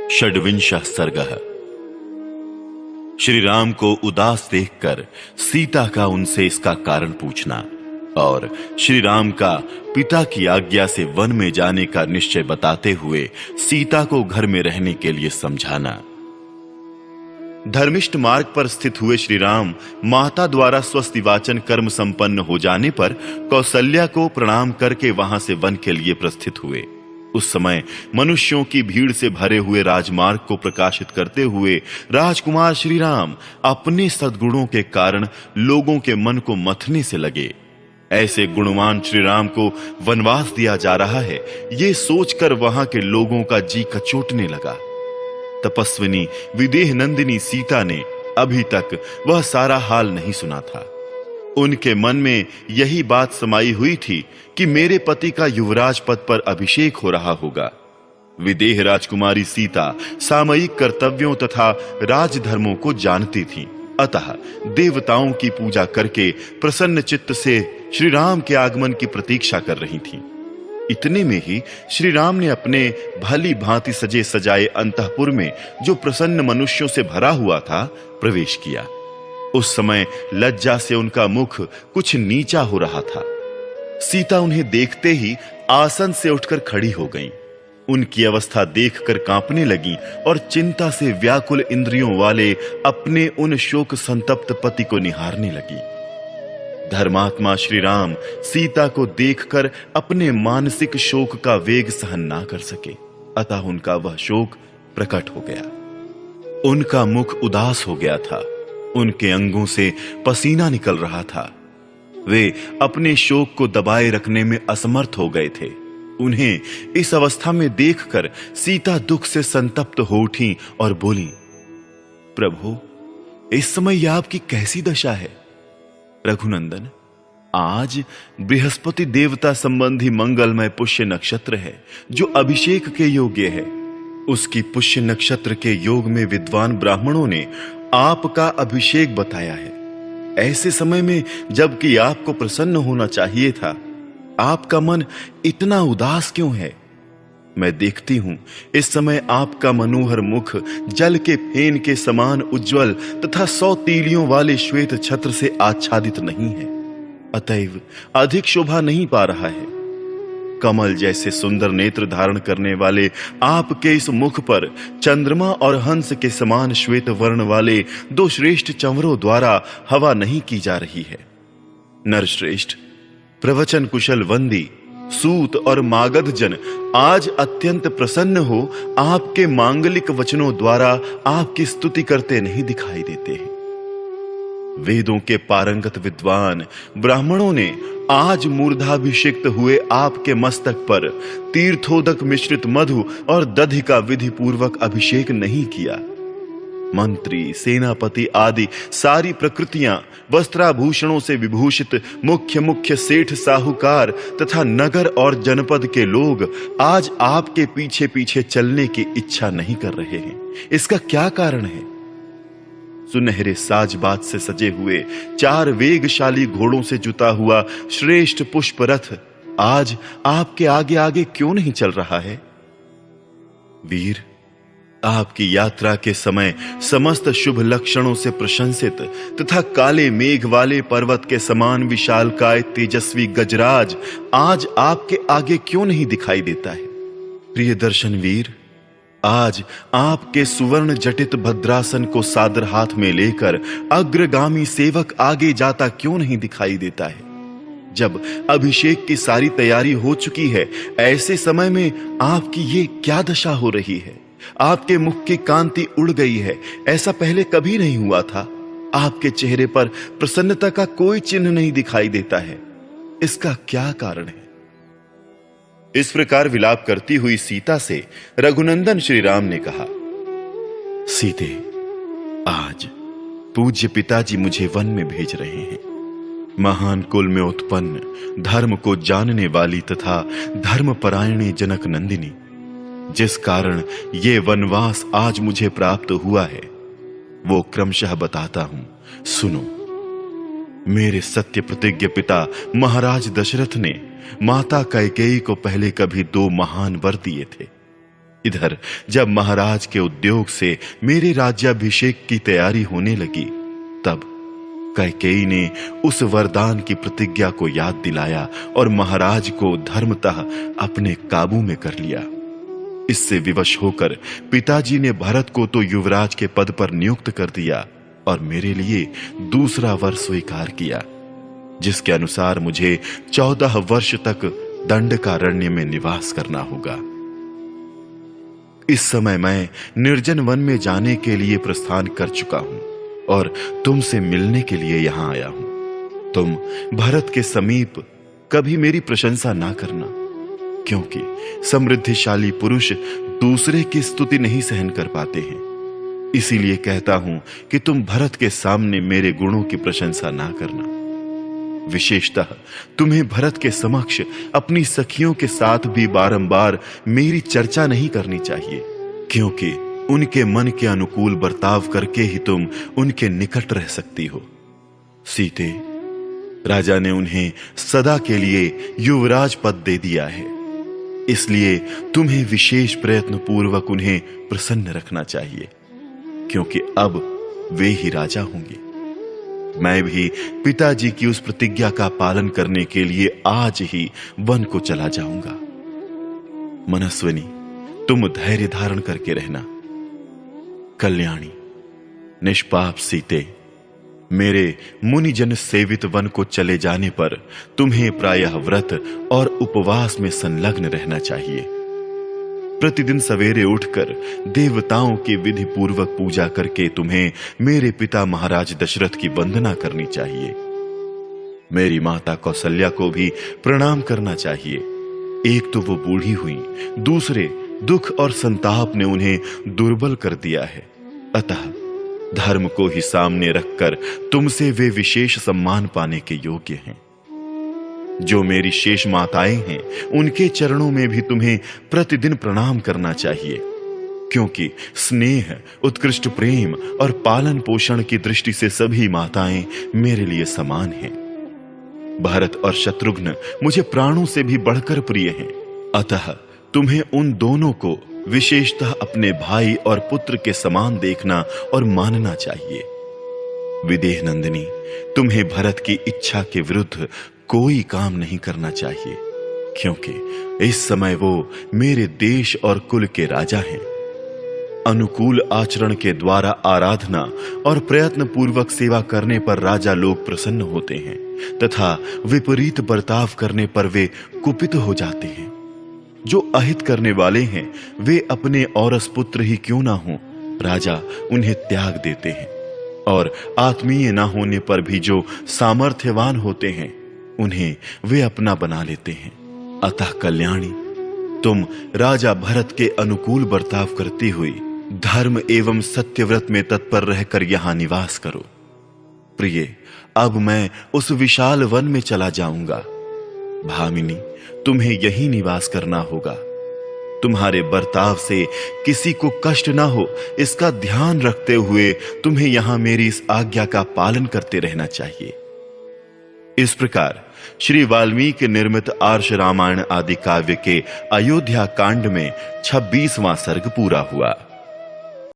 षड्विंशः सर्गः। श्री राम को उदास देखकर सीता का उनसे इसका कारण पूछना और श्री राम का पिता की आज्ञा से वन में जाने का निश्चय बताते हुए सीता को घर में रहने के लिए समझाना। धर्मिष्ठ मार्ग पर स्थित हुए श्री राम माता द्वारा स्वस्ति वाचन कर्म संपन्न हो जाने पर कौसल्या को प्रणाम करके वहां से वन के लिए प्रस्थित हुए। उस समय मनुष्यों की भीड़ से भरे हुए राजमार्ग को प्रकाशित करते हुए राजकुमार श्री राम अपने सद्गुणों के कारण लोगों के मन को मथने से लगे। ऐसे गुणवान श्री राम को वनवास दिया जा रहा है, ये सोचकर वहां के लोगों का जी कचोटने लगा। तपस्विनी विदेह नंदिनी सीता ने अभी तक वह सारा हाल नहीं सुना था। उनके मन में यही बात समाई हुई थी कि मेरे पति का युवराज पद पर अभिषेक हो रहा होगा। विदेह राजकुमारी सीता सामयिक कर्तव्यों तथा राजधर्मों को जानती थी, अतः देवताओं की पूजा करके प्रसन्न चित्त से श्री राम के आगमन की प्रतीक्षा कर रही थीं। इतने में ही श्री राम ने अपने भली भांति सजे सजाए अंतःपुर में, जो प्रसन्न मनुष्यों से भरा हुआ था, प्रवेश किया। उस समय लज्जा से उनका मुख कुछ नीचा हो रहा था। सीता उन्हें देखते ही आसन से उठकर खड़ी हो गईं। उनकी अवस्था देखकर कांपने लगी और चिंता से व्याकुल इंद्रियों वाले अपने उन शोक संतप्त पति को निहारने लगी। धर्मात्मा श्री राम सीता को देखकर अपने मानसिक शोक का वेग सहन ना कर सके, अतः उनका वह शोक प्रकट हो गया। उनका मुख उदास हो गया था, उनके अंगों से पसीना निकल रहा था। वे अपने शोक को दबाए रखने में असमर्थ हो गए थे। उन्हें इस अवस्था में देखकर सीता दुख से संतप्त हो उठी और बोली, प्रभु, इस समय यह आपकी कैसी दशा है? रघुनंदन, आज बृहस्पति देवता संबंधी मंगलमय पुष्य नक्षत्र है, जो अभिषेक के योग्य है। उसकी पुष्य नक्षत्र के योग में विद्वान ब्राह्मणों ने आपका अभिषेक बताया है। ऐसे समय में जबकि आपको प्रसन्न होना चाहिए था, आपका मन इतना उदास क्यों है? मैं देखती हूं इस समय आपका मनोहर मुख जल के फेन के समान उज्जवल तथा 100 तीलियों वाले श्वेत छत्र से आच्छादित नहीं है, अतएव अधिक शोभा नहीं पा रहा है। कमल जैसे सुंदर नेत्र धारण करने वाले आपके इस मुख पर चंद्रमा और हंस के समान श्वेत वर्ण वाले 2 श्रेष्ठ चंवरों द्वारा हवा नहीं की जा रही है। नरश्रेष्ठ, प्रवचन कुशल वंदी, सूत और मागध जन आज अत्यंत प्रसन्न हो आपके मांगलिक वचनों द्वारा आपकी स्तुति करते नहीं दिखाई देते हैं। वेदों के पारंगत विद्वान ब्राह्मणों ने आज मूर्धाभिषिक्त हुए आपके मस्तक पर तीर्थोदक मिश्रित मधु और दधि का विधि पूर्वक अभिषेक नहीं किया। मंत्री, सेनापति आदि सारी प्रकृतियां वस्त्राभूषणों से विभूषित मुख्य मुख्य सेठ साहूकार तथा नगर और जनपद के लोग आज आपके पीछे पीछे चलने की इच्छा नहीं कर रहे हैं। इसका क्या कारण है? सुनहरे साजबात से सजे हुए 4 वेगशाली घोड़ों से जुता हुआ श्रेष्ठ पुष्प रथ आज आपके आगे आगे क्यों नहीं चल रहा है? वीर, आपकी यात्रा के समय समस्त शुभ लक्षणों से प्रशंसित तथा काले मेघ वाले पर्वत के समान विशालकाय तेजस्वी गजराज आज आपके आगे क्यों नहीं दिखाई देता है? प्रिय दर्शन वीर, आज आपके सुवर्ण जटित भद्रासन को सादर हाथ में लेकर अग्रगामी सेवक आगे जाता क्यों नहीं दिखाई देता है? जब अभिषेक की सारी तैयारी हो चुकी है, ऐसे समय में आपकी ये क्या दशा हो रही है? आपके मुख की कांति उड़ गई है, ऐसा पहले कभी नहीं हुआ था। आपके चेहरे पर प्रसन्नता का कोई चिन्ह नहीं दिखाई देता है। इसका क्या कारण है? इस प्रकार विलाप करती हुई सीता से रघुनंदन श्री राम ने कहा, सीते, आज पूज्य पिताजी मुझे वन में भेज रहे हैं। महान कुल में उत्पन्न धर्म को जानने वाली तथा धर्मपरायणी जनक नंदिनी, जिस कारण ये वनवास आज मुझे प्राप्त हुआ है, वो क्रमशः बताता हूं, सुनो। मेरे सत्य प्रतिज्ञ पिता महाराज दशरथ ने माता कैकेयी को पहले कभी 2 महान वर दिए थे। इधर जब महाराज के उद्योग से मेरे राज्याभिषेक की तैयारी होने लगी, तब कैकेयी ने उस वरदान की प्रतिज्ञा को याद दिलाया और महाराज को धर्मतः अपने काबू में कर लिया। इससे विवश होकर पिताजी ने भरत को तो युवराज के पद पर नियुक्त कर दिया और मेरे लिए दूसरा वर स्वीकार किया, जिसके अनुसार मुझे 14 वर्ष तक दंडकारण्य में निवास करना होगा। इस समय मैं निर्जन वन में जाने के लिए प्रस्थान कर चुका हूं और तुमसे मिलने के लिए यहां आया हूं। तुम भरत के समीप कभी मेरी प्रशंसा ना करना, क्योंकि समृद्धिशाली पुरुष दूसरे की स्तुति नहीं सहन कर पाते हैं। इसीलिए कहता हूं कि तुम भरत के सामने मेरे गुणों की प्रशंसा ना करना। विशेषतः तुम्हें भरत के समक्ष अपनी सखियों के साथ भी बारंबार मेरी चर्चा नहीं करनी चाहिए, क्योंकि उनके मन के अनुकूल बर्ताव करके ही तुम उनके निकट रह सकती हो। सीते, राजा ने उन्हें सदा के लिए युवराज पद दे दिया है, इसलिए तुम्हें विशेष प्रयत्न पूर्वक उन्हें प्रसन्न रखना चाहिए, क्योंकि अब वे ही राजा होंगे। मैं भी पिताजी की उस प्रतिज्ञा का पालन करने के लिए आज ही वन को चला जाऊंगा। मनस्विनी, तुम धैर्य धारण करके रहना। कल्याणी, निष्पाप सीते, मेरे मुनिजन सेवित वन को चले जाने पर तुम्हें प्रायः व्रत और उपवास में संलग्न रहना चाहिए। प्रतिदिन सवेरे उठकर देवताओं की विधि पूर्वक पूजा करके तुम्हें मेरे पिता महाराज दशरथ की वंदना करनी चाहिए। मेरी माता कौसल्या को भी प्रणाम करना चाहिए। एक तो वो बूढ़ी हुई, दूसरे दुख और संताप ने उन्हें दुर्बल कर दिया है। अतः धर्म को ही सामने रखकर तुमसे वे विशेष सम्मान पाने के योग्य हैं। जो मेरी शेष माताएं हैं, उनके चरणों में भी तुम्हें प्रतिदिन प्रणाम करना चाहिए, क्योंकि स्नेह, उत्कृष्ट प्रेम और पालन पोषण की दृष्टि से सभी माताएं मेरे लिए समान हैं। भरत और शत्रुघ्न मुझे प्राणों से भी बढ़कर प्रिय हैं। अतः तुम्हें उन दोनों को विशेषतः अपने भाई और पुत्र के समान देखना और मानना चाहिए। विदेह नंदिनी, तुम्हें भरत की इच्छा के विरुद्ध कोई काम नहीं करना चाहिए, क्योंकि इस समय वो मेरे देश और कुल के राजा हैं। अनुकूल आचरण के द्वारा आराधना और प्रयत्न पूर्वक सेवा करने पर राजा लोग प्रसन्न होते हैं तथा विपरीत बर्ताव करने पर वे कुपित हो जाते हैं। जो अहित करने वाले हैं, वे अपने औरस पुत्र ही क्यों ना हो, राजा उन्हें त्याग देते हैं, और आत्मीय ना होने पर भी जो सामर्थ्यवान होते हैं, उन्हें वे अपना बना लेते हैं। अतः कल्याणी, तुम राजा भरत के अनुकूल बर्ताव करती हुई धर्म एवं सत्यव्रत में तत्पर रहकर यहां निवास करो। प्रिय, अब मैं उस विशाल वन में चला जाऊंगा। भामिनी, तुम्हें यही निवास करना होगा। तुम्हारे बर्ताव से किसी को कष्ट ना हो, इसका ध्यान रखते हुए तुम्हें यहां मेरी इस आज्ञा का पालन करते रहना चाहिए। इस प्रकार श्री वाल्मीकि निर्मित आर्ष रामायण आदि काव्य के अयोध्या कांड में 26वां सर्ग पूरा हुआ।